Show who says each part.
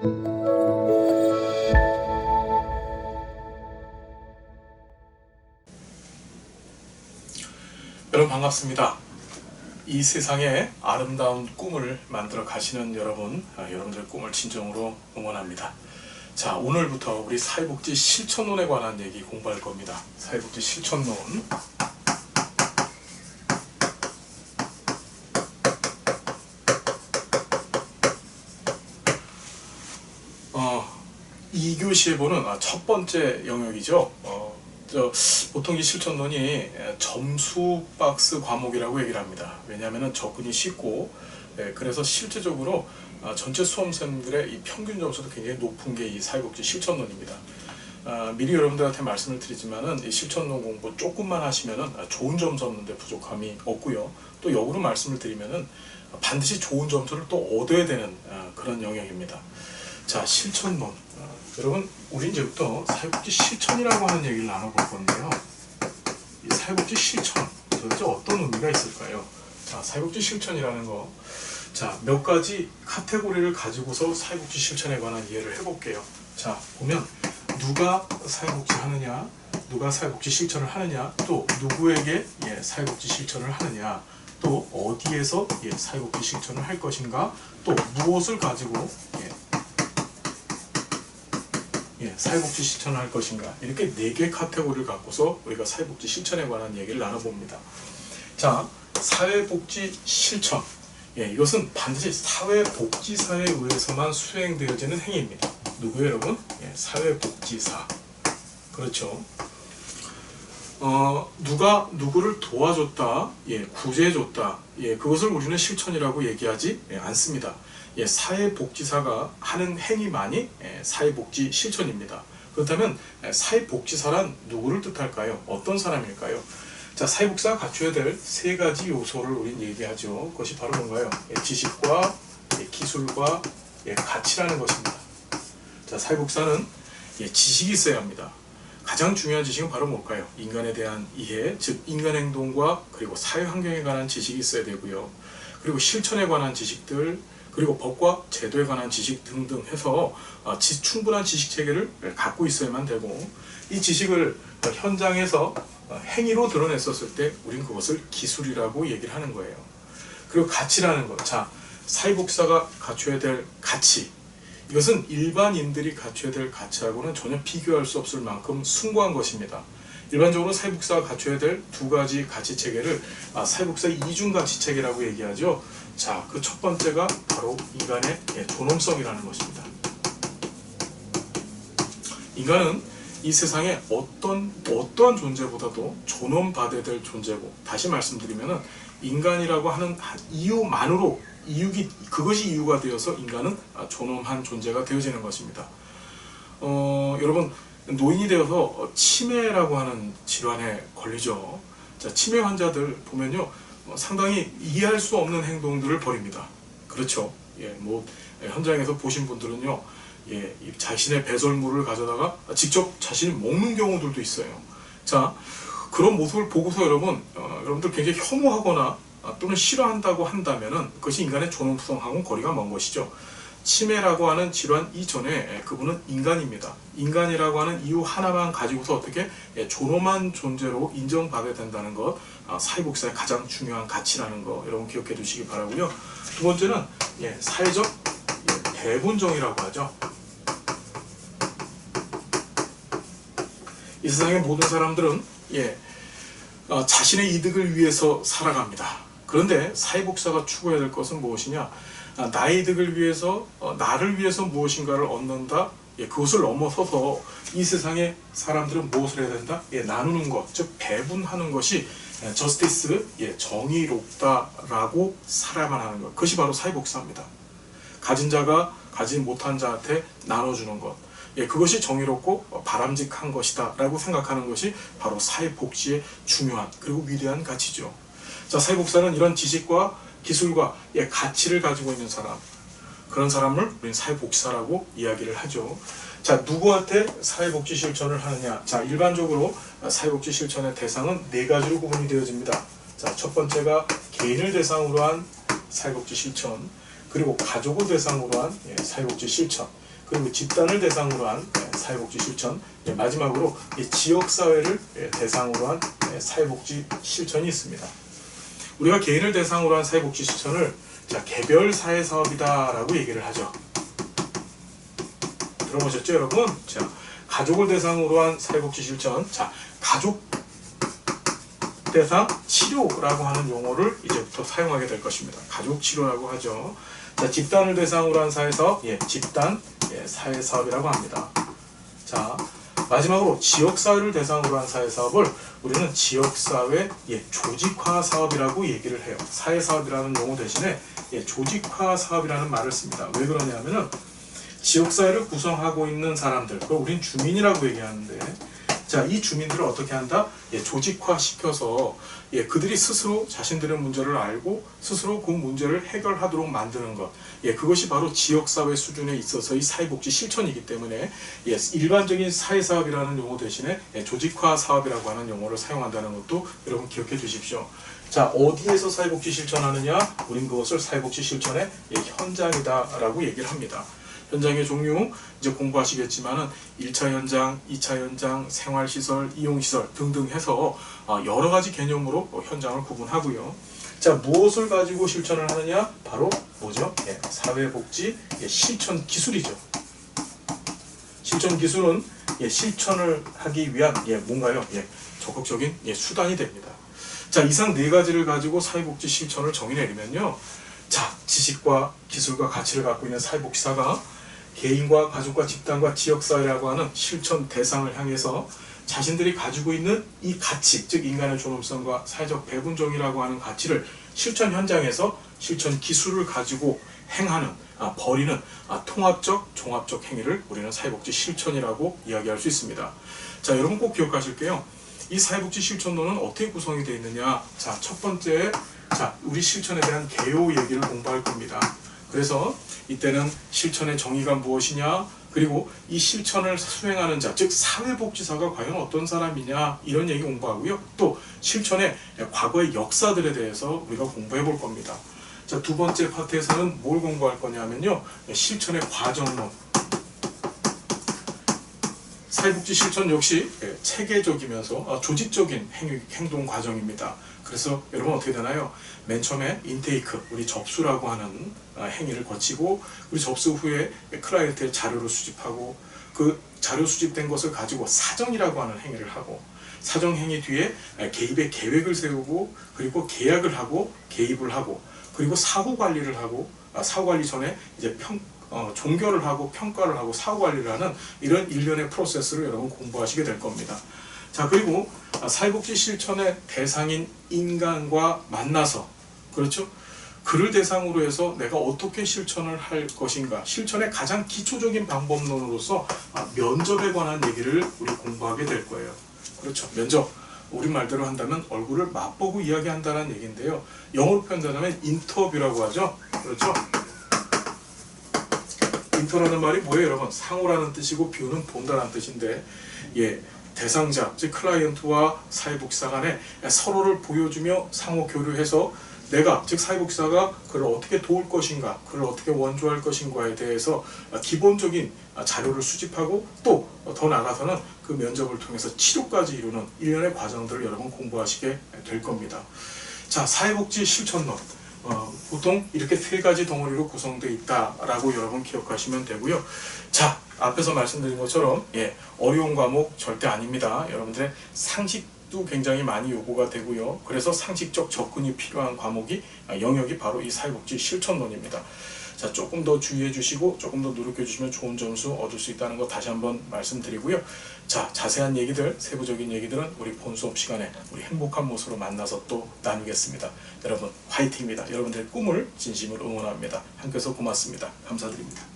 Speaker 1: 여러분 반갑습니다. 이 세상에 아름다운 꿈을 만들어 가시는 여러분, 여러분들의 꿈을 진정으로 응원합니다. 자, 오늘부터 우리 사회복지 실천론에 관한 얘기 공부할 겁니다. 사회복지 실천론. 이 교시에 보는 첫 번째 영역이죠. 보통 이 실천론이 점수 박스 과목이라고 얘기를 합니다. 왜냐하면 접근이 쉽고, 그래서 실제적으로 전체 수험생들의 이 평균 점수도 굉장히 높은 게 이 사회복지 실천론입니다. 미리 여러분들한테 말씀을 드리지만은 이 실천론 공부 조금만 하시면은 좋은 점수 얻는데 부족함이 없고요. 또 역으로 말씀을 드리면은 반드시 좋은 점수를 또 얻어야 되는 그런 영역입니다. 자, 실천론. 여러분, 우리 이제부터 사회복지 실천이라고 하는 얘기를 나눠볼 건데요. 이 사회복지 실천, 도대체 어떤 의미가 있을까요? 자, 사회복지 실천이라는 거. 자, 몇 가지 카테고리를 가지고서 사회복지 실천에 관한 이해를 해볼게요. 자, 보면 누가 사회복지 하느냐, 누가 사회복지 실천을 하느냐, 또 누구에게 사회복지 실천을 하느냐, 또 어디에서 사회복지 실천을 할 것인가, 또 무엇을 가지고 사회복지 실천을 할 것인가, 이렇게 4개 카테고리를 갖고서 우리가 사회복지 실천에 관한 얘기를 나눠봅니다. 자, 사회복지 실천. 이것은 반드시 사회복지사에 의해서만 수행되어지는 행위입니다. 누구예요, 여러분? 사회복지사. 그렇죠. 누가 누구를 도와줬다, 구제해줬다, 그것을 우리는 실천이라고 얘기하지 않습니다. 사회복지사가 하는 행위만이 사회복지 실천입니다. 그렇다면 사회복지사란 누구를 뜻할까요? 어떤 사람일까요? 자, 사회복지사가 갖춰야 될 3가지 요소를 우린 얘기하죠. 그것이 바로 뭔가요? 지식과 기술과 가치라는 것입니다. 자, 사회복지사는 지식이 있어야 합니다. 가장 중요한 지식은 바로 뭘까요? 인간에 대한 이해, 즉 인간 행동과 그리고 사회 환경에 관한 지식이 있어야 되고요. 그리고 실천에 관한 지식들, 그리고 법과 제도에 관한 지식 등등 해서 충분한 지식 체계를 갖고 있어야만 되고, 이 지식을 현장에서 행위로 드러냈었을 때 우린 그것을 기술이라고 얘기를 하는 거예요. 그리고 가치라는 것. 자, 사회복지사가 갖춰야 될 가치. 이것은 일반인들이 갖춰야 될 가치하고는 전혀 비교할 수 없을 만큼 숭고한 것입니다. 일반적으로 사회복지사가 갖춰야 될 2가지 가치 체계를 사회복지사 이중 가치 체계라고 얘기하죠. 자, 그 첫 번째가 바로 인간의 존엄성이라는 것입니다. 인간은 이 세상에 어떠한 존재보다도 존엄받아야 될 존재고, 다시 말씀드리면은 인간이라고 하는 이유만으로 그것이 이유가 되어서 인간은 존엄한 존재가 되어지는 것입니다. 여러분, 노인이 되어서 치매라고 하는 질환에 걸리죠. 자, 치매 환자들 보면요, 상당히 이해할 수 없는 행동들을 벌입니다. 그렇죠. 현장에서 보신 분들은요, 자신의 배설물을 가져다가 직접 자신이 먹는 경우들도 있어요. 자, 그런 모습을 보고서 여러분들 굉장히 혐오하거나 또는 싫어한다고 한다면은 그것이 인간의 존엄성하고는 거리가 먼 것이죠. 치매라고 하는 질환 이전에 그분은 인간입니다. 인간이라고 하는 이유 하나만 가지고서 어떻게 존엄한 존재로 인정받아야 된다는 것, 사회복지사의 가장 중요한 가치라는 거 여러분 기억해 두시기 바라고요. 2번째는 사회적 배분정이라고 하죠. 이 세상의 모든 사람들은 자신의 이득을 위해서 살아갑니다. 그런데 사회복지사가 추구해야 될 것은 무엇이냐? 나의 이득을 위해서, 나를 위해서 무엇인가를 얻는다. 그것을 넘어서서 이 세상의 사람들은 무엇을 해야 된다? 나누는 것, 즉 배분하는 것이 저스티스, 정의롭다라고 살아야만 하는 것. 그것이 바로 사회복지사입니다. 가진 자가 가지 못한 자한테 나눠주는 것. 그것이 정의롭고 바람직한 것이다 라고 생각하는 것이 바로 사회복지의 중요한 그리고 위대한 가치죠. 자, 사회복지사는 이런 지식과 기술과 가치를 가지고 있는 사람, 그런 사람을 우리는 사회복지사라고 이야기를 하죠. 자, 누구한테 사회복지 실천을 하느냐? 자, 일반적으로 사회복지 실천의 대상은 4가지로 구분이 되어집니다. 자, 첫 번째가 개인을 대상으로 한 사회복지 실천, 그리고 가족을 대상으로 한 사회복지 실천, 그리고 집단을 대상으로 한 사회복지 실천, 마지막으로 지역사회를 대상으로 한 사회복지 실천이 있습니다. 우리가 개인을 대상으로 한 사회복지 실천을 개별 사회사업이다 라고 얘기를 하죠. 들어보셨죠 여러분? 자, 가족을 대상으로 한 사회복지 실천, 가족 대상 치료라고 하는 용어를 이제부터 사용하게 될 것입니다. 가족 치료라고 하죠. 자, 집단을 대상으로 한 사회사업, 집단 사회사업이라고 합니다. 자, 마지막으로 지역사회를 대상으로 한 사회사업을 우리는 지역사회 조직화 사업이라고 얘기를 해요. 사회사업이라는 용어 대신에 조직화 사업이라는 말을 씁니다. 왜 그러냐면은 지역사회를 구성하고 있는 사람들, 그걸 우린 주민이라고 얘기하는데, 자, 이 주민들을 어떻게 한다? 조직화 시켜서 그들이 스스로 자신들의 문제를 알고 스스로 그 문제를 해결하도록 만드는 것, 그것이 바로 지역사회 수준에 있어서의 사회복지 실천이기 때문에 일반적인 사회사업이라는 용어 대신에 조직화 사업이라고 하는 용어를 사용한다는 것도 여러분 기억해 주십시오. 자, 어디에서 사회복지 실천하느냐? 우린 그것을 사회복지 실천의 현장이다 라고 얘기를 합니다. 현장의 종류 이제 공부하시겠지만은 1차 현장, 2차 현장, 생활시설, 이용시설 등등 해서 여러 가지 개념으로 현장을 구분하고요. 자, 무엇을 가지고 실천을 하느냐? 바로 뭐죠? 사회복지 실천 기술이죠. 실천 기술은 실천을 하기 위한 뭔가요? 적극적인 수단이 됩니다. 자, 이상 네 가지를 가지고 사회복지 실천을 정의 내리면요. 자, 지식과 기술과 가치를 갖고 있는 사회복지사가 개인과 가족과 집단과 지역사회라고 하는 실천 대상을 향해서 자신들이 가지고 있는 이 가치, 즉 인간의 존엄성과 사회적 배분정의라고 하는 가치를 실천 현장에서 실천 기술을 가지고 행하는, 벌이는 통합적, 종합적 행위를 우리는 사회복지 실천이라고 이야기할 수 있습니다. 자, 여러분 꼭 기억하실게요. 이 사회복지 실천론은 어떻게 구성이 되어 있느냐? 자, 첫 번째, 우리 실천에 대한 개요 얘기를 공부할 겁니다. 그래서 이때는 실천의 정의가 무엇이냐, 그리고 이 실천을 수행하는 자, 즉 사회복지사가 과연 어떤 사람이냐, 이런 얘기 공부하고요. 또 실천의 과거의 역사들에 대해서 우리가 공부해 볼 겁니다. 자, 두 번째 파트에서는 뭘 공부할 거냐면요, 실천의 과정론. 사회복지 실천 역시 체계적이면서 조직적인 행동 과정입니다. 그래서 여러분 어떻게 되나요? 맨 처음에 인테이크, 우리 접수라고 하는 행위를 거치고, 우리 접수 후에 클라이언트의 자료를 수집하고, 그 자료 수집된 것을 가지고 사정이라고 하는 행위를 하고, 사정 행위 뒤에 개입의 계획을 세우고, 그리고 계약을 하고, 개입을 하고, 그리고 사후 관리를 하고, 사후 관리 전에 이제 종결을 하고 평가를 하고 사후 관리를 하는 이런 일련의 프로세스를 여러분 공부하시게 될 겁니다. 자, 그리고 사회복지 실천의 대상인 인간과 만나서, 그렇죠? 그를 대상으로 해서 내가 어떻게 실천을 할 것인가, 실천의 가장 기초적인 방법론으로서 면접에 관한 얘기를 우리 공부하게 될 거예요. 그렇죠? 면접, 우리말대로 한다면 얼굴을 맛보고 이야기한다는 얘기인데요. 영어로 표현하자면 인터뷰라고 하죠. 그렇죠? 인터라는 말이 뭐예요, 여러분? 상호라는 뜻이고 뷰는 본다는 뜻인데, 대상자, 즉 클라이언트와 사회복지사 간에 서로를 보여주며 상호 교류해서 내가, 즉 사회복지사가 그를 어떻게 도울 것인가, 그를 어떻게 원조할 것인가에 대해서 기본적인 자료를 수집하고, 또 더 나아가서는 그 면접을 통해서 치료까지 이루는 일련의 과정들을 여러분 공부하시게 될 겁니다. 자, 사회복지 실천론. 보통 이렇게 세 가지 덩어리로 구성되어 있다라고 여러분 기억하시면 되고요. 자, 앞에서 말씀드린 것처럼 어려운 과목 절대 아닙니다. 여러분들의 상식도 굉장히 많이 요구가 되고요. 그래서 상식적 접근이 필요한 과목이 영역이 바로 이 사회복지 실천론입니다. 자, 조금 더 주의해 주시고 조금 더 노력해 주시면 좋은 점수 얻을 수 있다는 거 다시 한번 말씀드리고요. 자, 자세한 얘기들, 세부적인 얘기들은 우리 본 수업 시간에 우리 행복한 모습으로 만나서 또 나누겠습니다. 여러분 화이팅입니다. 여러분들의 꿈을 진심으로 응원합니다. 함께해서 고맙습니다. 감사드립니다.